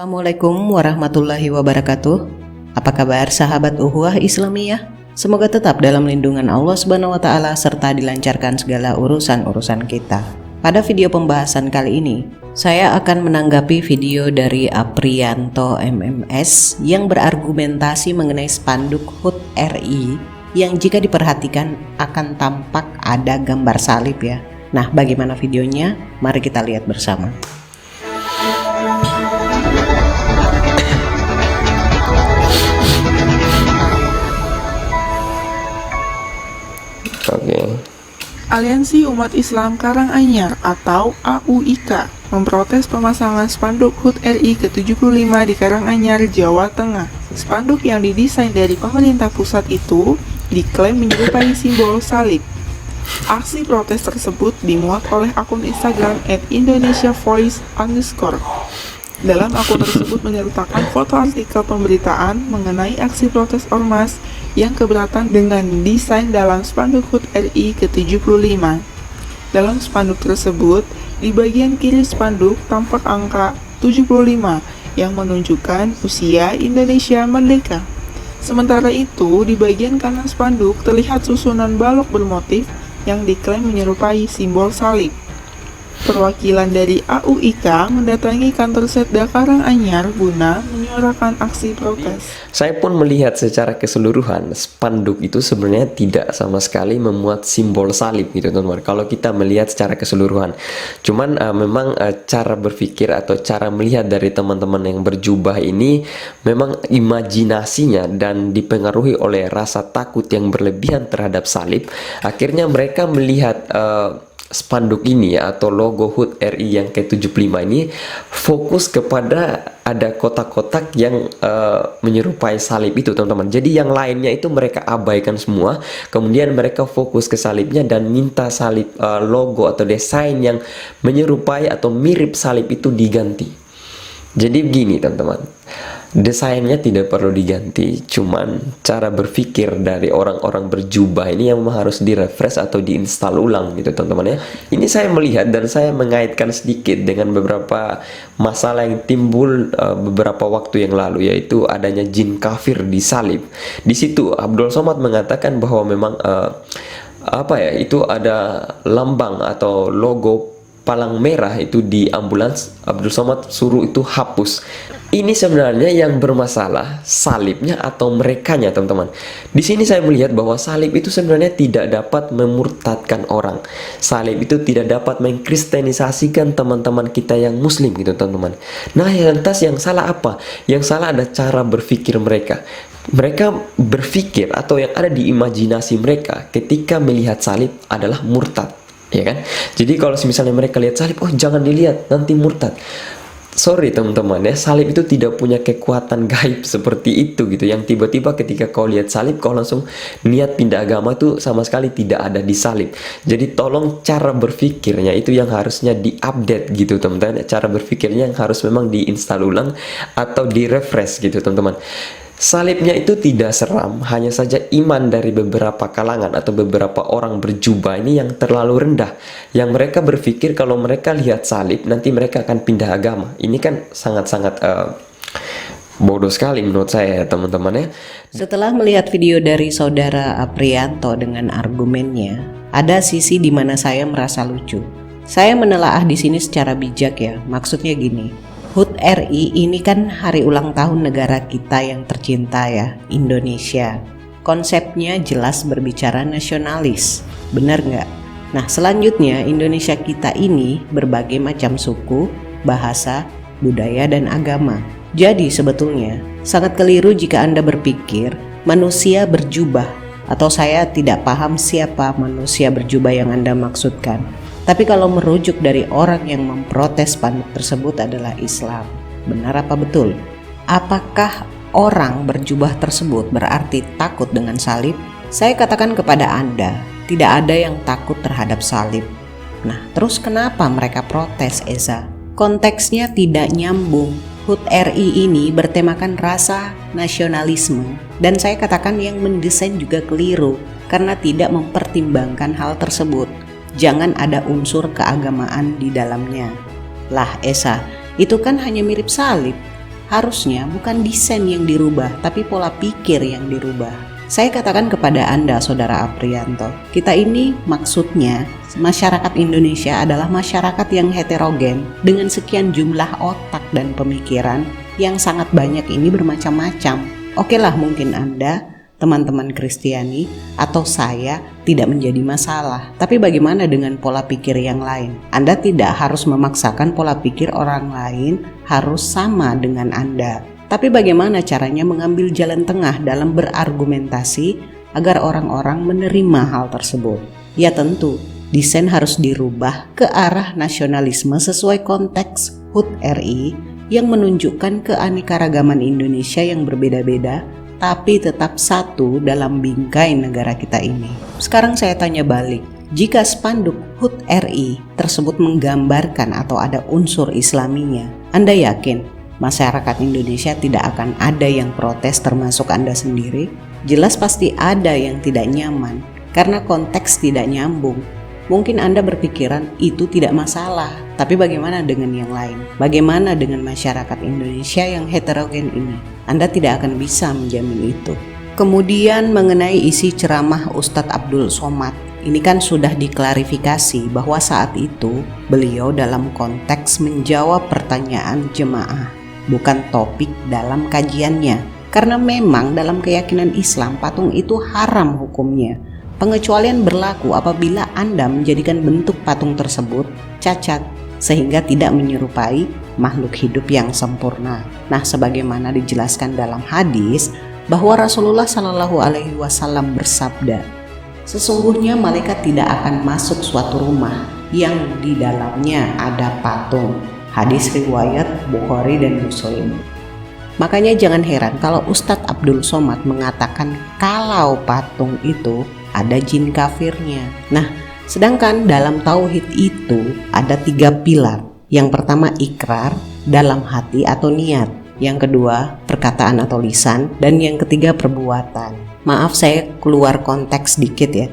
Assalamualaikum warahmatullahi wabarakatuh. Apa kabar sahabat Ukhuwah Islamiyah? Semoga tetap dalam lindungan Allah Subhanahu wa taala serta dilancarkan segala urusan-urusan kita. Pada video pembahasan kali ini, saya akan menanggapi video dari Aprianto MMS yang berargumentasi mengenai spanduk HUT RI yang jika diperhatikan akan tampak ada gambar salib ya. Nah, bagaimana videonya? Mari kita lihat bersama. Aliansi Umat Islam Karanganyar atau AUIK memprotes pemasangan spanduk HUT RI ke-75 di Karanganyar, Jawa Tengah. Spanduk yang didesain dari pemerintah pusat itu diklaim menyerupai simbol salib. Aksi protes tersebut dimuat oleh akun Instagram @indonesiavoice_. Dalam akun tersebut menyertakan foto artikel pemberitaan mengenai aksi protes ormas yang keberatan dengan desain dalam spanduk HUT RI ke-75. Dalam spanduk tersebut, di bagian kiri spanduk tampak angka 75 yang menunjukkan usia Indonesia merdeka. Sementara itu, di bagian kanan spanduk terlihat susunan balok bermotif yang diklaim menyerupai simbol salib. Perwakilan dari AUIK mendatangi kantor Setda Karanganyar guna menyuarakan aksi protes. Saya pun melihat secara keseluruhan spanduk itu sebenarnya tidak sama sekali memuat simbol salib gitu teman-teman. Kalau kita melihat secara keseluruhan, cuman memang cara berpikir atau cara melihat dari teman-teman yang berjubah ini memang imajinasinya dan dipengaruhi oleh rasa takut yang berlebihan terhadap salib. Akhirnya mereka melihat spanduk ini atau logo HUT RI yang ke-75 ini fokus kepada ada kotak-kotak yang menyerupai salib itu teman-teman. Jadi yang lainnya itu mereka abaikan semua, kemudian mereka fokus ke salibnya dan minta salib logo atau desain yang menyerupai atau mirip salib itu diganti. Jadi begini teman-teman, desainnya tidak perlu diganti, cuman cara berpikir dari orang-orang berjubah ini yang memang harus direfresh atau diinstal ulang gitu teman-teman ya. Ini saya melihat dan saya mengaitkan sedikit dengan beberapa masalah yang timbul beberapa waktu yang lalu, yaitu adanya jin kafir di salib. Di situ Abdul Somad mengatakan bahwa memang itu ada lambang atau logo palang merah itu di ambulans. Abdul Somad suruh itu hapus. Ini sebenarnya yang bermasalah salibnya atau merekanya teman-teman. Di sini saya melihat bahwa salib itu sebenarnya tidak dapat memurtadkan orang. Salib itu tidak dapat mengkristenisasikan teman-teman kita yang muslim gitu teman-teman. Nah, lantas yang salah apa? Yang salah ada cara berpikir mereka. Mereka berpikir atau yang ada di imajinasi mereka ketika melihat salib adalah murtad. Ya kan? Jadi kalau misalnya mereka lihat salib, oh jangan dilihat, nanti murtad. Sorry teman-teman ya, salib itu tidak punya kekuatan gaib seperti itu gitu. Yang tiba-tiba ketika kau lihat salib, kau langsung niat pindah agama, itu sama sekali tidak ada di salib. Jadi tolong cara berpikirnya itu yang harusnya diupdate gitu teman-teman. Cara berpikirnya yang harus memang diinstal ulang atau direfresh gitu teman-teman. Salibnya itu tidak seram, hanya saja iman dari beberapa kalangan atau beberapa orang berjubah ini yang terlalu rendah. Yang mereka berpikir kalau mereka lihat salib, nanti mereka akan pindah agama. Ini kan sangat-sangat bodoh sekali menurut saya teman-teman ya. Setelah melihat video dari saudara Aprianto dengan argumennya, ada sisi di mana saya merasa lucu. Saya menelaah di sini secara bijak ya, maksudnya gini. HUT RI ini kan hari ulang tahun negara kita yang tercinta ya, Indonesia. Konsepnya jelas berbicara nasionalis, benar nggak? Nah selanjutnya Indonesia kita ini berbagai macam suku, bahasa, budaya, dan agama. Jadi sebetulnya sangat keliru jika Anda berpikir manusia berjubah, atau saya tidak paham siapa manusia berjubah yang Anda maksudkan. Tapi kalau merujuk dari orang yang memprotes spanduk tersebut adalah Islam, benar apa betul? Apakah orang berjubah tersebut berarti takut dengan salib? Saya katakan kepada Anda, tidak ada yang takut terhadap salib. Nah, terus kenapa mereka protes, Eza? Konteksnya tidak nyambung. HUT RI ini bertemakan rasa nasionalisme, dan saya katakan yang mendesain juga keliru karena tidak mempertimbangkan hal tersebut. Jangan ada unsur keagamaan di dalamnya. Lah Esa, itu kan hanya mirip salib. Harusnya bukan desain yang dirubah, tapi pola pikir yang dirubah. Saya katakan kepada Anda, Saudara Aprianto, kita ini maksudnya masyarakat Indonesia adalah masyarakat yang heterogen dengan sekian jumlah otak dan pemikiran yang sangat banyak ini bermacam-macam. Oke lah, mungkin Anda, teman-teman Kristiani, atau saya tidak menjadi masalah. Tapi bagaimana dengan pola pikir yang lain? Anda tidak harus memaksakan pola pikir orang lain harus sama dengan Anda. Tapi bagaimana caranya mengambil jalan tengah dalam berargumentasi agar orang-orang menerima hal tersebut? Ya tentu, desain harus dirubah ke arah nasionalisme sesuai konteks HUT RI yang menunjukkan keanekaragaman Indonesia yang berbeda-beda, tapi tetap satu dalam bingkai negara kita ini. Sekarang saya tanya balik, jika spanduk HUT RI tersebut menggambarkan atau ada unsur Islaminya, Anda yakin masyarakat Indonesia tidak akan ada yang protes termasuk Anda sendiri? Jelas pasti ada yang tidak nyaman, karena konteks tidak nyambung. Mungkin Anda berpikiran itu tidak masalah, tapi bagaimana dengan yang lain? Bagaimana dengan masyarakat Indonesia yang heterogen ini? Anda tidak akan bisa menjamin itu. Kemudian mengenai isi ceramah Ustadz Abdul Somad, ini kan sudah diklarifikasi bahwa saat itu beliau dalam konteks menjawab pertanyaan jemaah, bukan topik dalam kajiannya. Karena memang dalam keyakinan Islam patung itu haram hukumnya. Pengecualian berlaku apabila Anda menjadikan bentuk patung tersebut cacat sehingga tidak menyerupai makhluk hidup yang sempurna. Nah, sebagaimana dijelaskan dalam hadis bahwa Rasulullah Shallallahu Alaihi Wasallam bersabda, sesungguhnya malaikat tidak akan masuk suatu rumah yang di dalamnya ada patung. Hadis riwayat Bukhari dan Muslim. Makanya jangan heran kalau Ustadz Abdul Somad mengatakan kalau patung itu ada jin kafirnya. Nah, sedangkan dalam tauhid itu ada 3 pilar. Yang pertama ikrar dalam hati atau niat, yang kedua perkataan atau lisan, dan yang ketiga perbuatan. Maaf saya keluar konteks dikit ya.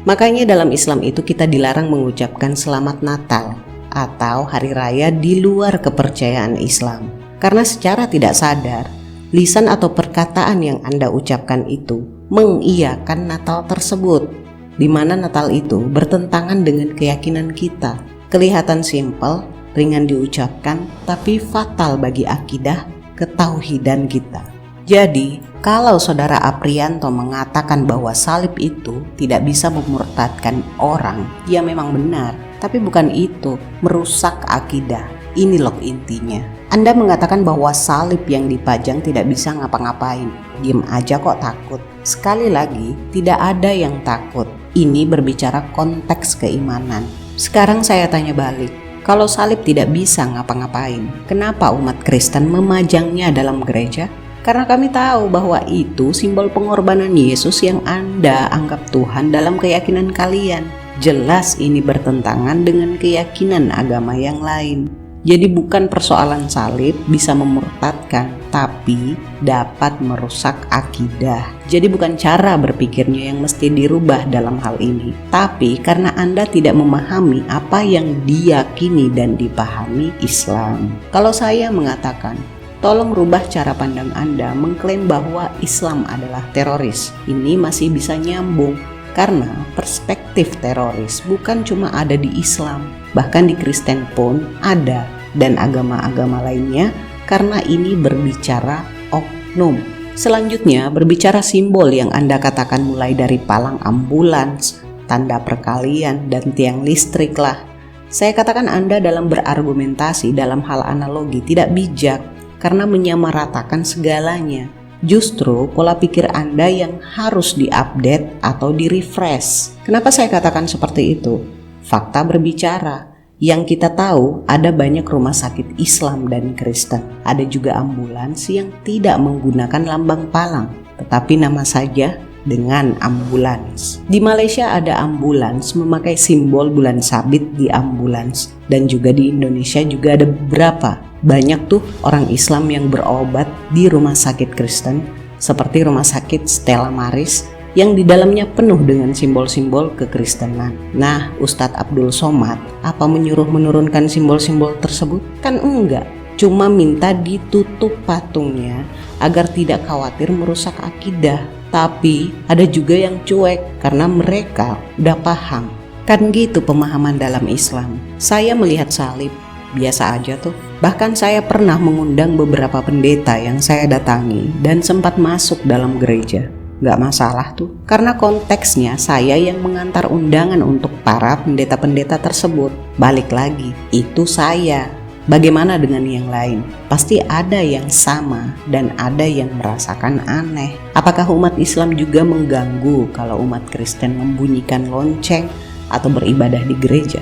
Makanya dalam Islam itu kita dilarang mengucapkan selamat Natal atau hari raya di luar kepercayaan Islam. Karena secara tidak sadar, lisan atau perkataan yang Anda ucapkan itu mengiyakan Natal tersebut, di mana Natal itu bertentangan dengan keyakinan kita. Kelihatan simpel, ringan diucapkan, tapi fatal bagi akidah ketauhidan kita. Jadi, kalau Saudara Aprianto mengatakan bahwa salib itu tidak bisa memurtadkan orang, ya memang benar, tapi bukan itu, merusak akidah. Ini loh intinya. Anda mengatakan bahwa salib yang dipajang tidak bisa ngapa-ngapain. Diam aja kok takut. Sekali lagi, tidak ada yang takut. Ini berbicara konteks keimanan. Sekarang saya tanya balik. Kalau salib tidak bisa ngapa-ngapain, kenapa umat Kristen memajangnya dalam gereja? Karena kami tahu bahwa itu simbol pengorbanan Yesus yang Anda anggap Tuhan dalam keyakinan kalian. Jelas ini bertentangan dengan keyakinan agama yang lain. Jadi bukan persoalan salib bisa memurtadkan, tapi dapat merusak akidah. Jadi bukan cara berpikirnya yang mesti dirubah dalam hal ini, tapi karena Anda tidak memahami apa yang diyakini dan dipahami Islam. Kalau saya mengatakan, tolong rubah cara pandang Anda mengklaim bahwa Islam adalah teroris. Ini masih bisa nyambung, karena perspektif teroris bukan cuma ada di Islam, bahkan di Kristen pun ada, dan agama-agama lainnya, karena ini berbicara oknum. Selanjutnya berbicara simbol yang Anda katakan mulai dari palang ambulans, tanda perkalian, dan tiang listrik lah. Saya katakan Anda dalam berargumentasi dalam hal analogi tidak bijak, karena menyamaratakan segalanya. Justru pola pikir Anda yang harus diupdate atau direfresh. Kenapa saya katakan seperti itu? Fakta berbicara. Yang kita tahu ada banyak rumah sakit Islam dan Kristen. Ada juga ambulans yang tidak menggunakan lambang palang, tetapi nama saja dengan ambulans. Di Malaysia ada ambulans memakai simbol bulan sabit di ambulans. Dan juga di Indonesia juga ada beberapa. Banyak tuh orang Islam yang berobat di rumah sakit Kristen, seperti rumah sakit Stella Maris, yang di dalamnya penuh dengan simbol-simbol kekristenan. Nah, Ustadz Abdul Somad apa menyuruh menurunkan simbol-simbol tersebut? Kan enggak. cuma minta ditutup patungnya agar tidak khawatir merusak akidah. Tapi ada juga yang cuek karena mereka udah paham. Kan gitu pemahaman dalam Islam. Saya melihat salib biasa aja tuh. Bahkan saya pernah mengundang beberapa pendeta yang saya datangi dan sempat masuk dalam gereja. Gak masalah tuh, karena konteksnya saya yang mengantar undangan untuk para pendeta-pendeta tersebut. Balik lagi, itu saya. Bagaimana dengan yang lain? Pasti ada yang sama dan ada yang merasakan aneh. Apakah umat Islam juga mengganggu kalau umat Kristen membunyikan lonceng atau beribadah di gereja?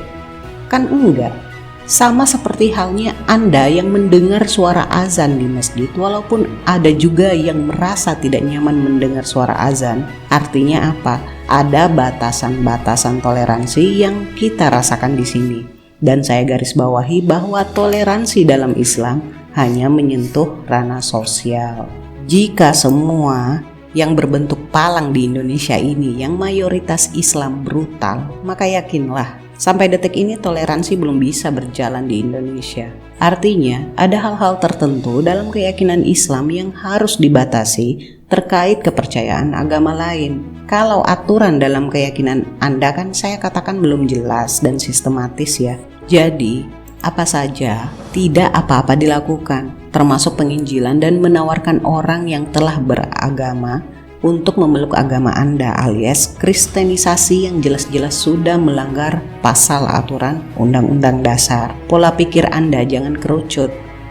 Kan enggak. Sama seperti halnya Anda yang mendengar suara azan di masjid, walaupun ada juga yang merasa tidak nyaman mendengar suara azan. Artinya apa? Ada batasan-batasan toleransi yang kita rasakan di sini. Dan saya garis bawahi bahwa toleransi dalam Islam hanya menyentuh ranah sosial. Jika semua yang berbentuk palang di Indonesia ini yang mayoritas Islam brutal, maka yakinlah sampai detik ini toleransi belum bisa berjalan di Indonesia. Artinya ada hal-hal tertentu dalam keyakinan Islam yang harus dibatasi terkait kepercayaan agama lain. Kalau aturan dalam keyakinan Anda kan saya katakan belum jelas dan sistematis ya. Jadi apa saja tidak apa-apa dilakukan, termasuk penginjilan dan menawarkan orang yang telah beragama untuk memeluk agama Anda alias kristenisasi yang jelas-jelas sudah melanggar pasal aturan Undang-Undang Dasar. Pola pikir Anda jangan kerucut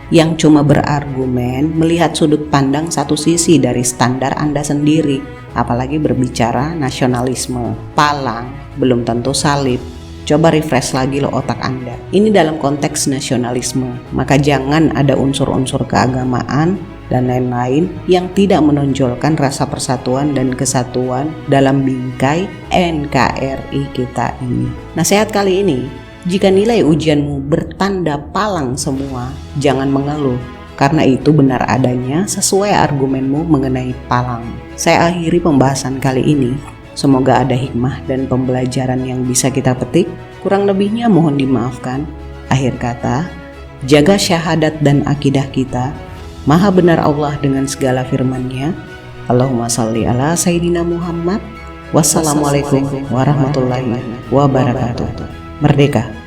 yang cuma berargumen melihat sudut pandang satu sisi dari standar Anda sendiri, apalagi berbicara nasionalisme. Palang belum tentu salib. Coba refresh lagi lo otak Anda. Ini dalam konteks nasionalisme, maka jangan ada unsur-unsur keagamaan dan lain-lain yang tidak menonjolkan rasa persatuan dan kesatuan dalam bingkai NKRI kita ini. Nasihat kali ini, jika nilai ujianmu bertanda palang semua, jangan mengeluh, karena itu benar adanya sesuai argumenmu mengenai palang. Saya akhiri pembahasan kali ini. Semoga ada hikmah dan pembelajaran yang bisa kita petik. Kurang lebihnya mohon dimaafkan. Akhir kata, jaga syahadat dan akidah kita. Maha benar Allah dengan segala firman-Nya. Allahumma salli ala Sayyidina Muhammad. Wassalamualaikum warahmatullahi wabarakatuh. Merdeka!